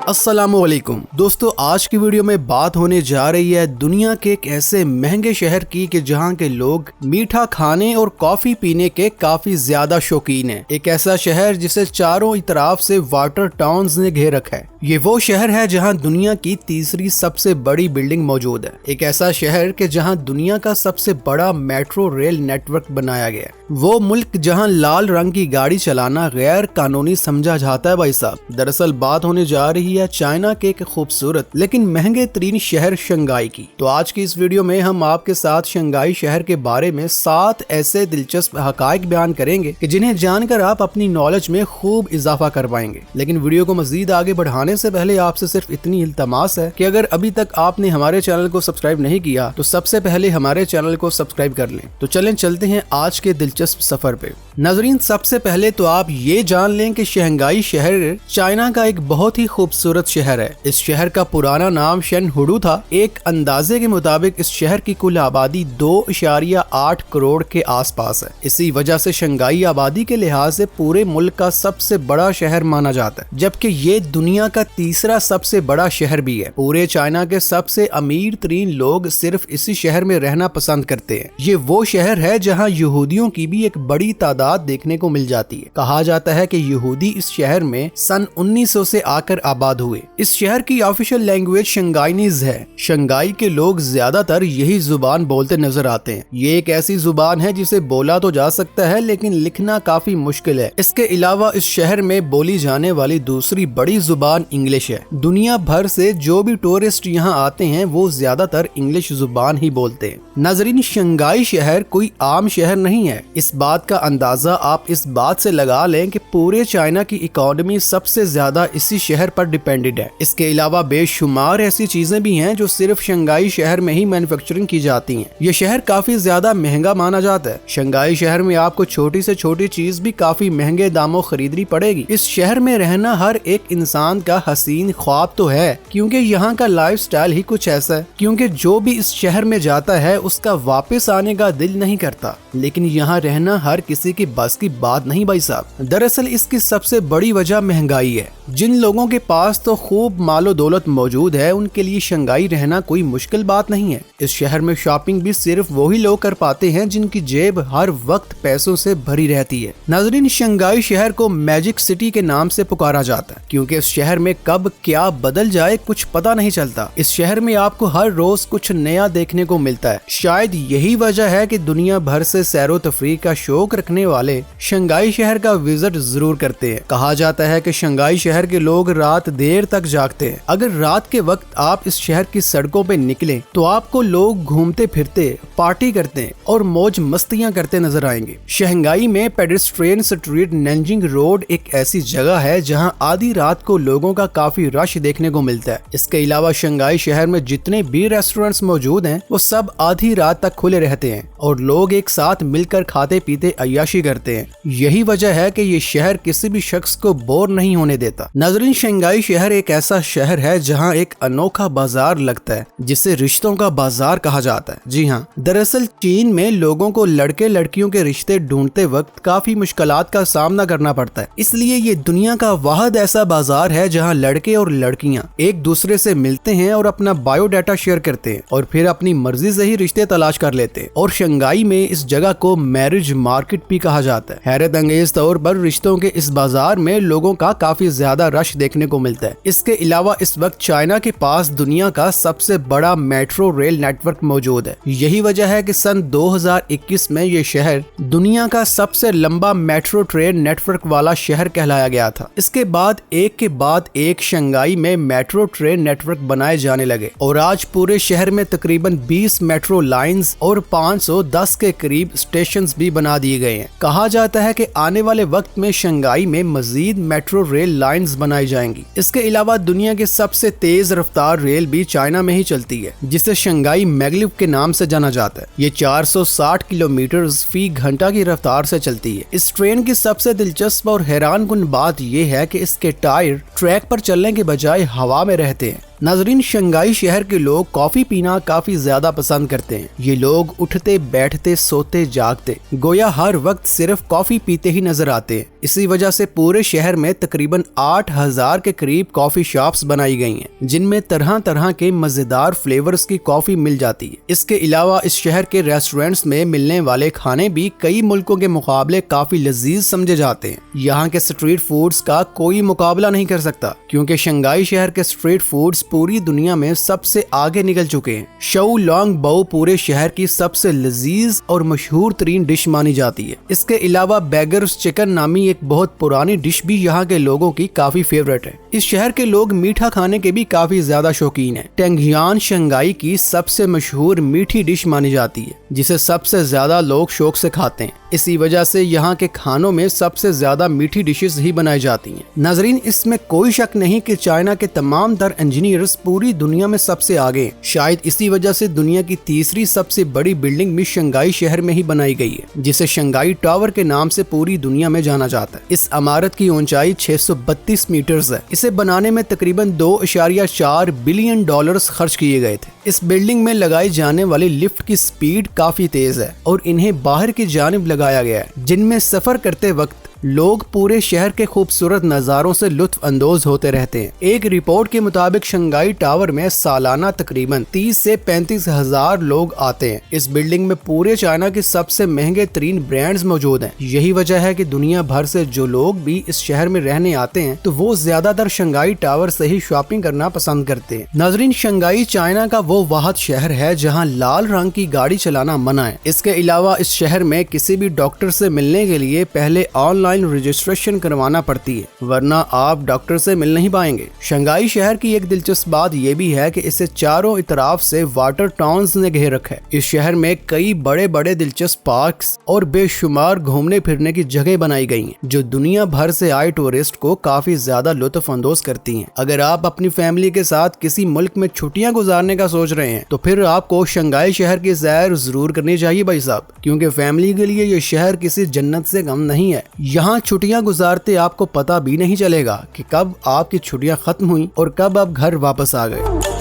अस्सलामुअलैकुम दोस्तों, आज की वीडियो में बात होने जा रही है दुनिया के एक ऐसे महंगे शहर की कि जहां के लोग मीठा खाने और कॉफी पीने के काफी ज्यादा शौकीन हैं। एक ऐसा शहर जिसे चारों तरफ से वाटर टाउन्स ने घेर रखा है। ये वो शहर है जहां दुनिया की तीसरी सबसे बड़ी बिल्डिंग मौजूद है। एक ऐसा शहर के जहां दुनिया का सबसे बड़ा मेट्रो रेल नेटवर्क बनाया गया है। वो मुल्क जहां लाल रंग की गाड़ी चलाना गैर कानूनी समझा जाता है। भाई साहब, दरअसल बात होने जा रही है चाइना के एक खूबसूरत लेकिन महंगे तरीन शहर शंघाई की। तो आज की इस वीडियो में हम आपके साथ शंघाई शहर के बारे में 7 ऐसे दिलचस्प हकाइक बयान करेंगे कि जिन्हें जानकर आप अपनी नॉलेज में खूब इजाफा कर पाएंगे। लेकिन वीडियो को मजीद आगे बढ़ाने से पहले आपसे सिर्फ इतनी इल्तमास है कि अगर अभी तक आपने हमारे चैनल को सब्सक्राइब नहीं किया तो सबसे पहले हमारे चैनल को सब्सक्राइब कर लें। तो चलें चलते हैं आज के दिलचस्प सफर पे। नाजरीन, सबसे पहले तो आप ये जान लें कि शंघाई शहर चाइना का एक बहुत ही खूबसूरत शहर है। इस शहर का पुराना नाम शेनहुडू था। एक अंदाजे के मुताबिक इस शहर की कुल आबादी 2.8 करोड़ के आसपास है। इसी वजह से शंघाई आबादी के लिहाज से पूरे मुल्क का सबसे बड़ा शहर माना जाता है, जबकि ये दुनिया का तीसरा सबसे बड़ा शहर भी है। पूरे चाइना के सबसे अमीर तरीन लोग सिर्फ इसी शहर में रहना पसंद करते हैं। ये वो शहर है जहाँ यहूदियों की भी एक बड़ी तादाद देखने को मिल जाती है। कहा जाता है कि यहूदी इस शहर में सन 1900 से आकर आबाद हुए। इस शहर की ऑफिशियल लैंग्वेज शंघाईनीज है। शंघाई के लोग ज्यादातर यही जुबान बोलते नजर आते हैं। ये एक ऐसी जुबान है जिसे बोला तो जा सकता है लेकिन लिखना काफी मुश्किल है। इसके अलावा इस शहर में बोली जाने वाली दूसरी बड़ी जुबान इंग्लिश है। दुनिया भर से जो भी टूरिस्ट यहाँ आते हैं वो ज्यादातर इंग्लिश जुबान ही बोलते हैं। नाजरीन, शंघाई शहर कोई आम शहर नहीं है। इस बात का अंदाजा आप इस बात से लगा लें कि पूरे चाइना की इकोनॉमी सबसे ज्यादा इसी शहर पर डिपेंडेंट है। इसके अलावा बेशुमार ऐसी चीजें भी हैं जो सिर्फ शंघाई शहर में ही मैन्युफैक्चरिंग की जाती हैं। ये शहर काफी ज्यादा महंगा माना जाता है। शंघाई शहर में आपको छोटी से छोटी चीज भी काफी महंगे दामों खरीदनी पड़ेगी। इस शहर में रहना हर एक इंसान का हसीन ख्वाब तो है, क्योंकि यहाँ का लाइफस्टाइल ही कुछ ऐसा है। क्योंकि जो भी इस शहर में जाता है उसका वापस आने का दिल नहीं करता। लेकिन यहाँ रहना हर किसी की बस की बात नहीं भाई साहब। दरअसल इसकी सबसे बड़ी वजह महंगाई है। जिन लोगों के पास तो खूब मालो दौलत मौजूद है उनके लिए शंघाई रहना कोई मुश्किल बात नहीं है। इस शहर में शॉपिंग भी सिर्फ वही लोग कर पाते हैं जिनकी जेब हर वक्त पैसों से भरी रहती है। नाजरीन, शंघाई शहर को मैजिक सिटी के नाम से पुकारा जाता है क्योंकि इस शहर में कब क्या बदल जाए कुछ पता नहीं चलता। इस शहर में आपको हर रोज कुछ नया देखने को मिलता है। शायद यही वजह है कि दुनिया भर से सैरो तफरीह का शौक रखने वाले शंघाई शहर का विजिट जरूर करते हैं। कहा जाता है कि शंघाई शहर के लोग रात देर तक जागते हैं। अगर रात के वक्त आप इस शहर की सड़कों पे निकले तो आपको लोग घूमते फिरते पार्टी करते और मौज मस्तियां करते नजर आएंगे। शंघाई में पेडेस्ट्रियन स्ट्रीट नैनजिंग रोड एक ऐसी जगह है जहां आधी रात को लोगों का काफी रश देखने को मिलता है। इसके अलावा शंघाई शहर में जितने भी रेस्टोरेंट्स मौजूद हैं वो सब आधी रात तक खुले रहते हैं और लोग एक साथ मिलकर खाते पीते अय्याशी करते हैं। यही वजह है कि ये शहर किसी भी शख्स को बोर नहीं होने देता। नाज़रीन, शंघाई शहर एक ऐसा शहर है जहां एक अनोखा बाजार लगता है जिसे रिश्तों का बाजार कहा जाता है। जी हाँ, दरअसल चीन में लोगों को लड़के लड़कियों के रिश्ते ढूंढते वक्त काफी मुश्किलात का सामना करना पड़ता है। इसलिए ये दुनिया का वाहिद ऐसा बाजार है जहाँ लड़के और लड़कियाँ एक दूसरे से मिलते हैं और अपना बायोडाटा शेयर करते हैं और फिर अपनी मर्जी से ही रिश्ते तलाश कर लेते हैं। और शंघाई में इस जगह को मैरिज मार्केट भी कहा जाता है। हैरत अंगेज तौर पर रिश्तों के इस बाजार में लोगों का काफी ज्यादा रश देखने को मिलता है। इसके अलावा इस वक्त चाइना के पास दुनिया का सबसे बड़ा मेट्रो रेल नेटवर्क मौजूद है। यही वजह है कि सन 2021 में ये शहर दुनिया का सबसे लंबा मेट्रो ट्रेन नेटवर्क वाला शहर कहलाया गया था। इसके बाद एक शंघाई में मेट्रो ट्रेन नेटवर्क बनाए जाने लगे और आज पूरे शहर में तकरीबन 20 मेट्रो लाइंस और 510 के करीब स्टेशन भी बना दिए गए हैं। कहा जाता है कि आने वाले वक्त में शंघाई में मजीद मेट्रो रेल लाइंस बनाई जाएंगी। इसके अलावा दुनिया के सबसे तेज रफ्तार रेल भी चाइना में ही चलती है जिसे शंघाई मैग्लिफ के नाम से जाना जाता है। ये 460 किलोमीटर फी घंटा की रफ्तार से चलती है। इस ट्रेन की सबसे दिलचस्प और हैरानकुन बात यह है कि इसके टायर ट्रैक पर चलने के बजाय हवा में रहते हैं। नाजरीन, शंघाई शहर के लोग कॉफी पीना काफी ज्यादा पसंद करते हैं। ये लोग उठते बैठते सोते जागते गोया हर वक्त सिर्फ कॉफी पीते ही नजर आते हैं। इसी वजह से पूरे शहर में तकरीबन 8000 के करीब कॉफी शॉप्स बनाई गई हैं, जिनमें तरह तरह के मजेदार फ्लेवर्स की कॉफी मिल जाती है। इसके अलावा इस शहर के रेस्टोरेंट्स में मिलने वाले खाने भी कई मुल्कों के मुकाबले काफी लजीज समझे जाते हैं। यहाँ के स्ट्रीट फूड्स का कोई मुकाबला नहीं कर सकता, क्योंकि शंघाई शहर के स्ट्रीट फूड्स पूरी दुनिया में सबसे आगे निकल चुके हैं। शऊ लॉन्ग बाओ पूरे शहर की सबसे लजीज और मशहूर तरीन डिश मानी जाती है। इसके अलावा बेगर्स चिकन नामी एक बहुत पुरानी डिश भी यहाँ के लोगों की काफी फेवरेट है। इस शहर के लोग मीठा खाने के भी काफी ज्यादा शौकीन है। टेंगियान शंघाई की सबसे मशहूर मीठी डिश मानी जाती है, जिसे सबसे ज्यादा लोग शौक से खाते हैं। इसी वजह से यहाँ के खानों में सबसे ज्यादा मीठी डिशेस ही बनाई जाती हैं। नाजरीन, इसमें कोई शक नहीं कि चाइना के तमाम तर इंजीनियर्स पूरी दुनिया में सबसे आगे हैं। शायद इसी वजह से दुनिया की तीसरी सबसे बड़ी बिल्डिंग भी शंघाई शहर में ही बनाई गई है, जिसे शंघाई टावर के नाम से पूरी दुनिया में जाना जाता है। इस इमारत की ऊंचाई 632 मीटर्स है। इसे बनाने में तकरीबन $2.4 बिलियन खर्च किए गए थे। इस बिल्डिंग में लगाई जाने वाली लिफ्ट की स्पीड काफी तेज है और इन्हें बाहर की जानिब लगाया गया है, जिनमें सफर करते वक्त लोग पूरे शहर के खूबसूरत नज़ारों से लुत्फ अंदोज होते रहते हैं। एक रिपोर्ट के मुताबिक शंघाई टावर में सालाना तकरीबन 30 से 35 हजार लोग आते हैं। इस बिल्डिंग में पूरे चाइना के सबसे महंगे तरीन ब्रांड्स मौजूद हैं। यही वजह है कि दुनिया भर से जो लोग भी इस शहर में रहने आते हैं तो वो ज्यादातर शंघाई टावर से ही शॉपिंग करना पसंद करते हैं। नाजरीन, शंघाई चाइना का वो वाहिद शहर है जहाँ लाल रंग की गाड़ी चलाना मना है। इसके अलावा इस शहर में किसी भी डॉक्टर से मिलने के लिए पहले ऑनलाइन रजिस्ट्रेशन करवाना पड़ती है, वरना आप डॉक्टर से मिल नहीं पाएंगे। शंघाई शहर की एक दिलचस्प बात यह भी है कि इसे चारों तरफ से वाटर टाउन्स ने घेर रखा है। इस शहर में कई बड़े बड़े दिलचस्प पार्क्स और बेशुमार घूमने फिरने की जगह बनाई गई हैं, जो दुनिया भर से आए टूरिस्ट को काफी ज्यादा लुत्फ अंदोज करती हैं। अगर आप अपनी फैमिली के साथ किसी मुल्क में छुट्टियां गुजारने का सोच रहे हैं तो फिर आपको शंघाई शहर की सैर जरूर करनी चाहिए भाई साहब, क्योंकि फैमिली के लिए ये शहर किसी जन्नत से कम नहीं है। यहाँ छुट्टियां गुजारते आपको पता भी नहीं चलेगा कि कब आपकी छुट्टियां खत्म हुई और कब आप घर वापस आ गए।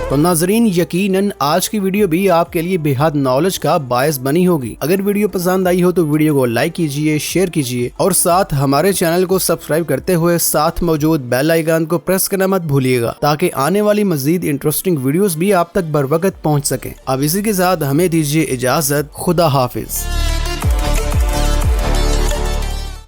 तो नाजरीन, यकीनन आज की वीडियो भी आपके लिए बेहद नॉलेज का बायस बनी होगी। अगर वीडियो पसंद आई हो तो वीडियो को लाइक कीजिए, शेयर कीजिए और साथ हमारे चैनल को सब्सक्राइब करते हुए साथ मौजूद बेल आइकन को प्रेस करना मत भूलिएगा, ताकि आने वाली मजीद इंटरेस्टिंग वीडियोस भी आप तक बर वक्त पहुंच सके। अब इसी के साथ हमें दीजिए इजाजत। खुदा हाफिज।